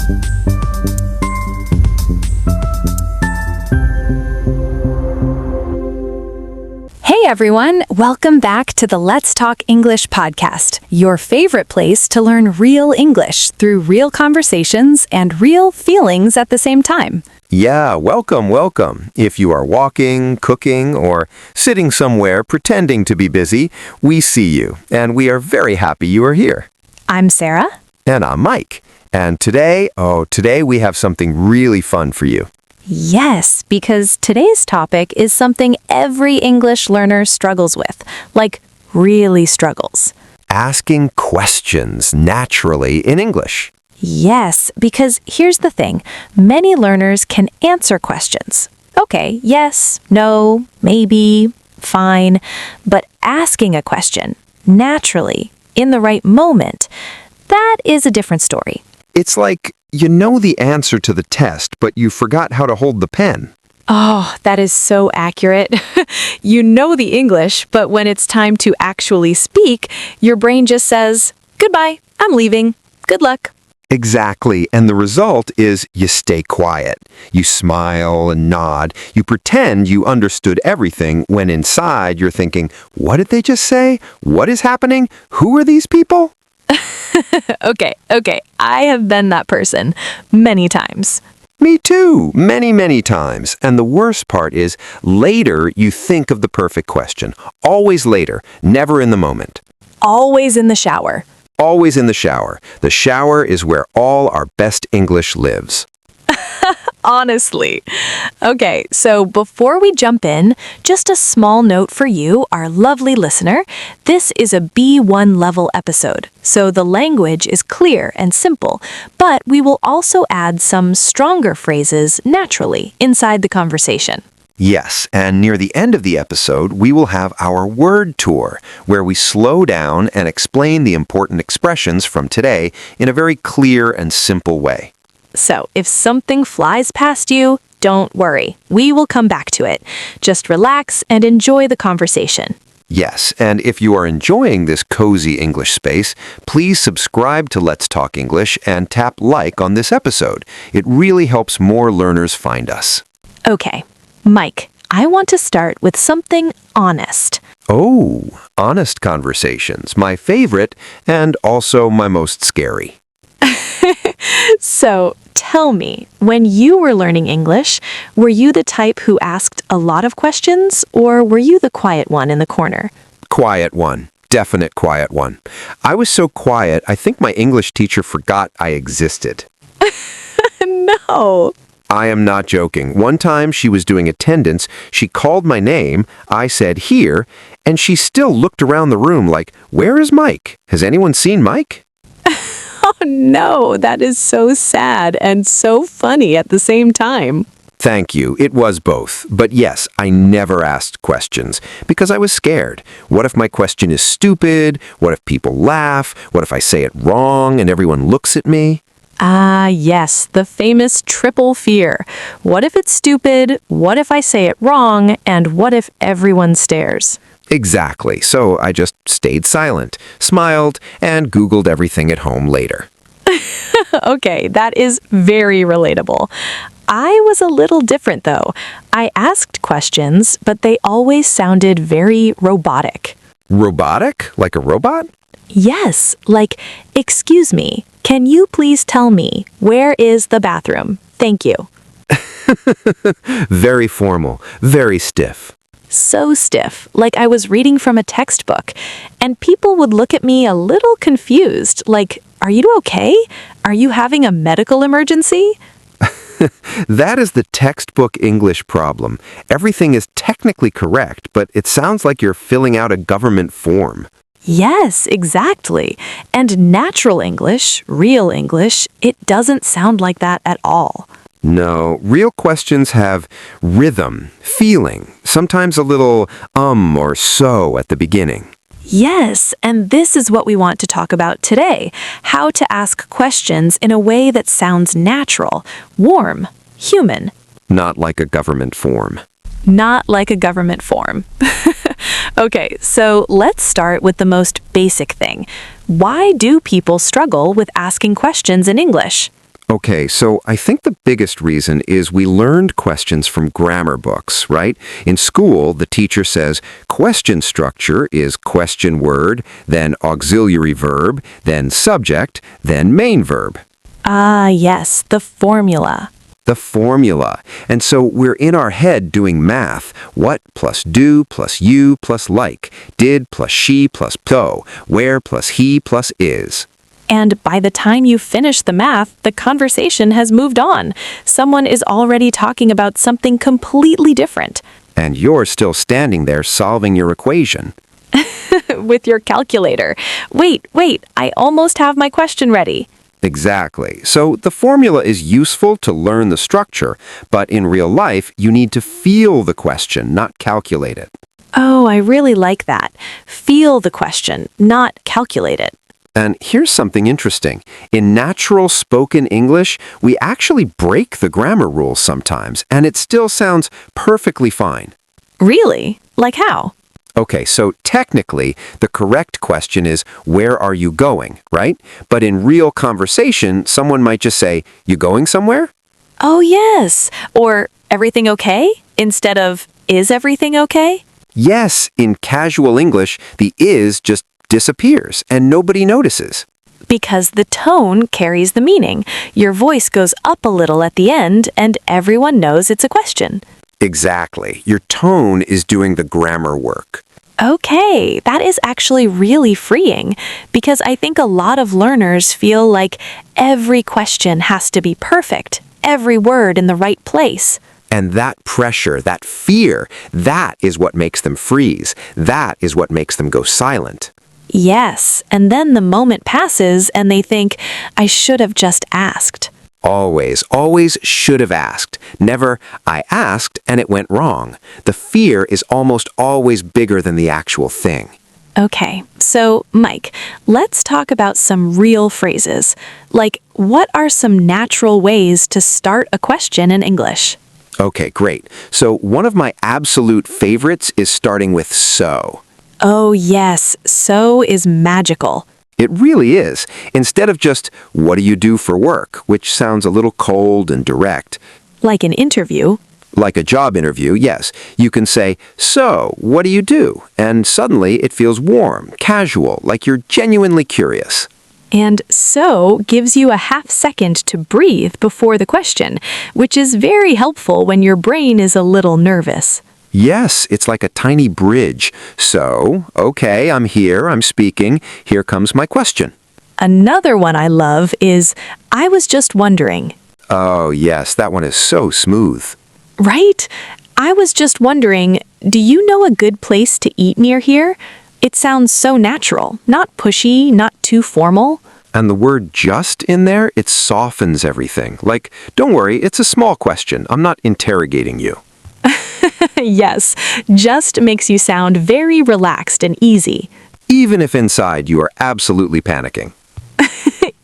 Hey everyone, welcome back to the Let's Talk English podcast, your favorite place to learn real English through real conversations and real feelings at the same time. Yeah, welcome. If you are walking, cooking, or sitting somewhere pretending to be busy, we see you, and we are very happy you are here. I'm Sarah. And I'm Mike. And today we have something really fun for you. Yes, because today's topic is something every English learner struggles with, like really struggles. Asking questions naturally in English. Yes, because here's the thing. Many learners can answer questions. Okay, yes, no, maybe, fine. But asking a question, naturally, in the right moment, that is a different story. It's like you know the answer to the test, but you forgot how to hold the pen. Oh, that is so accurate. You know the English, but when it's time to actually speak, your brain just says, "Goodbye, I'm leaving. Good luck." Exactly, and the result is you stay quiet. You smile and nod. You pretend you understood everything when inside you're thinking, what did they just say? What is happening? Who are these people? Okay, I have been that person many times. Me too, many times. And the worst part is, later you think of the perfect question. Always later, never in the moment. Always in the shower. Always in the shower. The shower is where all our best English lives. Honestly. Okay, so before we jump in, just a small note for you, our lovely listener. This is a B1 level episode, so the language is clear and simple, but we will also add some stronger phrases naturally inside the conversation. Yes, and near the end of the episode, we will have our word tour, where we slow down and explain the important expressions from today in a very clear and simple way. So if something flies past you, don't worry. We will come back to it. Just relax and enjoy the conversation. Yes, and if you are enjoying this cozy English space, please subscribe to Let's Talk English and tap like on this episode. It really helps more learners find us. Okay, Mike, I want to start with something honest. Oh, honest conversations, my favorite and also my most scary. So, tell me, when you were learning English, were you the type who asked a lot of questions, or were you the quiet one in the corner? Quiet one. Definite quiet one. I was so quiet, I think my English teacher forgot I existed. No. I am not joking. One time she was doing attendance, she called my name, I said here, and she still looked around the room like, where is Mike? Has anyone seen Mike? Oh no, that is so sad and so funny at the same time. Thank you. It was both. But yes, I never asked questions because I was scared. What if my question is stupid? What if people laugh? What if I say it wrong and everyone looks at me? Ah, yes, the famous triple fear. What if it's stupid? What if I say it wrong? And what if everyone stares? Exactly. So I just stayed silent, smiled, and Googled everything at home later. Okay, that is very relatable. I was a little different, though. I asked questions, but they always sounded very robotic. Robotic? Like a robot? Yes, like, excuse me, can you please tell me, where is the bathroom? Thank you. Very formal, very stiff. So stiff, like I was reading from a textbook. And people would look at me a little confused, like, are you okay? Are you having a medical emergency? That is the textbook English problem. Everything is technically correct, but it sounds like you're filling out a government form. Yes, exactly. And natural English, real English, it doesn't sound like that at all. No, real questions have rhythm, feeling, sometimes a little or so at the beginning. Yes, and this is what we want to talk about today. How to ask questions in a way that sounds natural, warm, human. Not like a government form. Not like a government form. Okay, so let's start with the most basic thing. Why do people struggle with asking questions in English? Okay, so I think the biggest reason is we learned questions from grammar books, right? In school, the teacher says question structure is question word, then auxiliary verb, then subject, then main verb. Ah, yes, the formula. The formula. And so we're in our head doing math. What plus do plus you plus like. Did plus she plus go. Where plus he plus is. And by the time you finish the math, the conversation has moved on. Someone is already talking about something completely different. And you're still standing there solving your equation. With your calculator. Wait, I almost have my question ready. Exactly. So the formula is useful to learn the structure, but in real life, you need to feel the question, not calculate it. Oh, I really like that. Feel the question, not calculate it. And here's something interesting. In natural spoken English, we actually break the grammar rules sometimes, and it still sounds perfectly fine. Really? Like how? Okay, so technically, the correct question is, where are you going, right? But in real conversation, someone might just say, you going somewhere? Oh, yes. Or everything okay? Instead of, is everything okay? Yes, in casual English, the is just disappears and nobody notices. Because the tone carries the meaning. Your voice goes up a little at the end, and everyone knows it's a question. Exactly. Your tone is doing the grammar work. Okay, that is actually really freeing, because I think a lot of learners feel like every question has to be perfect, every word in the right place. And that pressure, that fear, that is what makes them freeze. That is what makes them go silent. Yes, and then the moment passes and they think, I should have just asked. Always should have asked. Never, I asked and it went wrong. The fear is almost always bigger than the actual thing. Okay, so Mike, let's talk about some real phrases. Like, what are some natural ways to start a question in English? Okay, great. So one of my absolute favorites is starting with so. Oh yes, so is magical. It really is. Instead of just, what do you do for work, which sounds a little cold and direct. Like an interview. Like a job interview, yes. You can say, so, what do you do? And suddenly it feels warm, casual, like you're genuinely curious. And so gives you a half second to breathe before the question, which is very helpful when your brain is a little nervous. Yes, it's like a tiny bridge. So, okay, I'm here, I'm speaking. Here comes my question. Another one I love is, I was just wondering. Oh, yes, that one is so smooth. Right? I was just wondering, do you know a good place to eat near here? It sounds so natural, not pushy, not too formal. And the word just in there, it softens everything. Like, don't worry, it's a small question. I'm not interrogating you. Yes, just makes you sound very relaxed and easy. Even if inside you are absolutely panicking.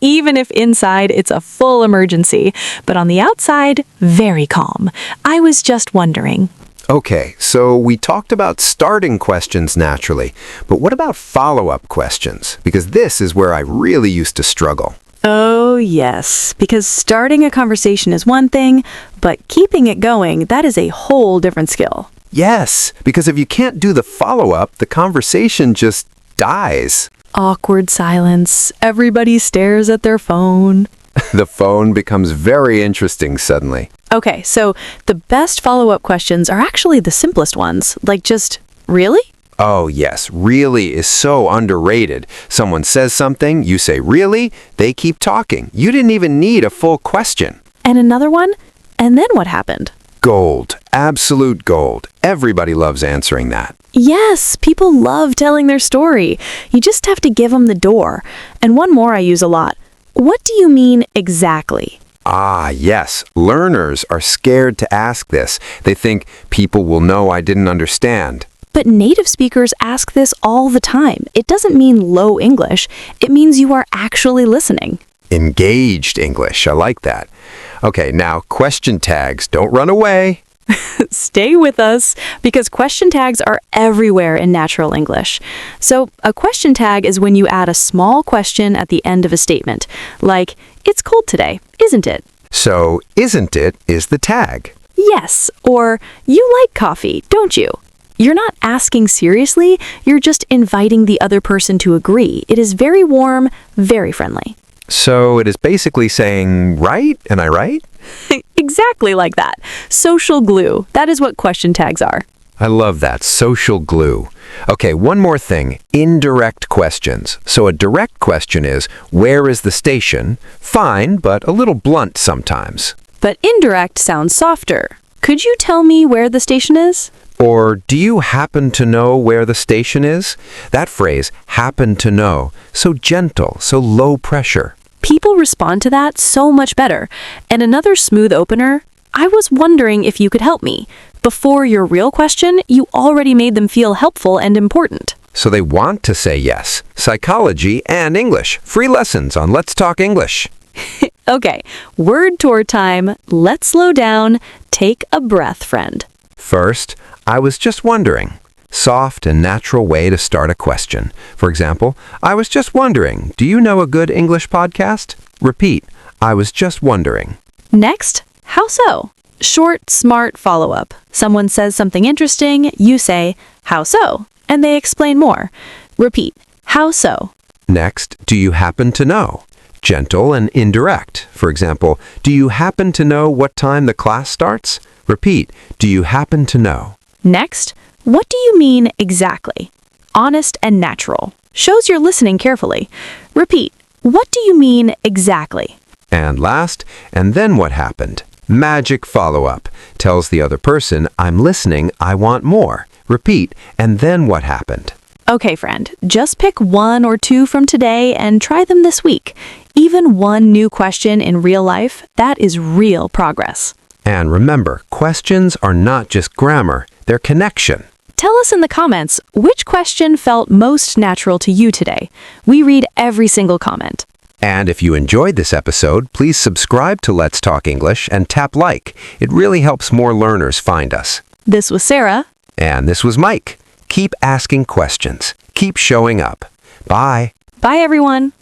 Even if inside it's a full emergency, but on the outside, very calm. I was just wondering. Okay, so we talked about starting questions naturally, but what about follow-up questions? Because this is where I really used to struggle. Oh, yes, because starting a conversation is one thing, but keeping it going, that is a whole different skill. Yes, because if you can't do the follow-up, the conversation just dies. Awkward silence, everybody stares at their phone. The phone becomes very interesting suddenly. Okay, so the best follow-up questions are actually the simplest ones, like just, really? Oh, yes, really is so underrated. Someone says something, you say, really? They keep talking. You didn't even need a full question. And another one? And then what happened? Gold. Absolute gold. Everybody loves answering that. Yes, people love telling their story. You just have to give them the door. And one more I use a lot. What do you mean exactly? Ah, yes. Learners are scared to ask this. They think people will know I didn't understand. But native speakers ask this all the time. It doesn't mean low English. It means you are actually listening. Engaged English. I like that. Okay, now question tags. Don't run away. Stay with us, because question tags are everywhere in natural English. So a question tag is when you add a small question at the end of a statement, like, It's cold today, isn't it? So, isn't it is the tag. Yes, or you like coffee, don't you? You're not asking seriously, you're just inviting the other person to agree. It is very warm, very friendly. So, it is basically saying, right? Am I right? Exactly like that. Social glue. That is what question tags are. I love that. Social glue. Okay, one more thing. Indirect questions. So a direct question is, where is the station? Fine, but a little blunt sometimes. But indirect sounds softer. Could you tell me where the station is? Or, do you happen to know where the station is? That phrase, happen to know, so gentle, so low pressure. People respond to that so much better. And another smooth opener, I was wondering if you could help me. Before your real question, you already made them feel helpful and important. So they want to say yes. Psychology and English. Free lessons on Let's Talk English. Okay, word tour time. Let's slow down. Take a breath, friend. First, I was just wondering. Soft and natural way to start a question. For example, I was just wondering, do you know a good English podcast? Repeat, I was just wondering. Next, how so? Short, smart follow-up. Someone says something interesting, you say, how so? And they explain more. Repeat, how so? Next, do you happen to know? Gentle and indirect. For example, do you happen to know what time the class starts? Repeat, do you happen to know? Next, what do you mean exactly? Honest and natural. Shows you're listening carefully. Repeat, what do you mean exactly? And last, and then what happened? Magic follow-up. Tells the other person, I'm listening, I want more. Repeat, and then what happened? Okay, friend, just pick one or two from today and try them this week. Even one new question in real life, that is real progress. And remember, questions are not just grammar, they're connection. Tell us in the comments which question felt most natural to you today. We read every single comment. And if you enjoyed this episode, please subscribe to Let's Talk English and tap like. It really helps more learners find us. This was Sarah. And this was Mike. Keep asking questions. Keep showing up. Bye. Bye, everyone.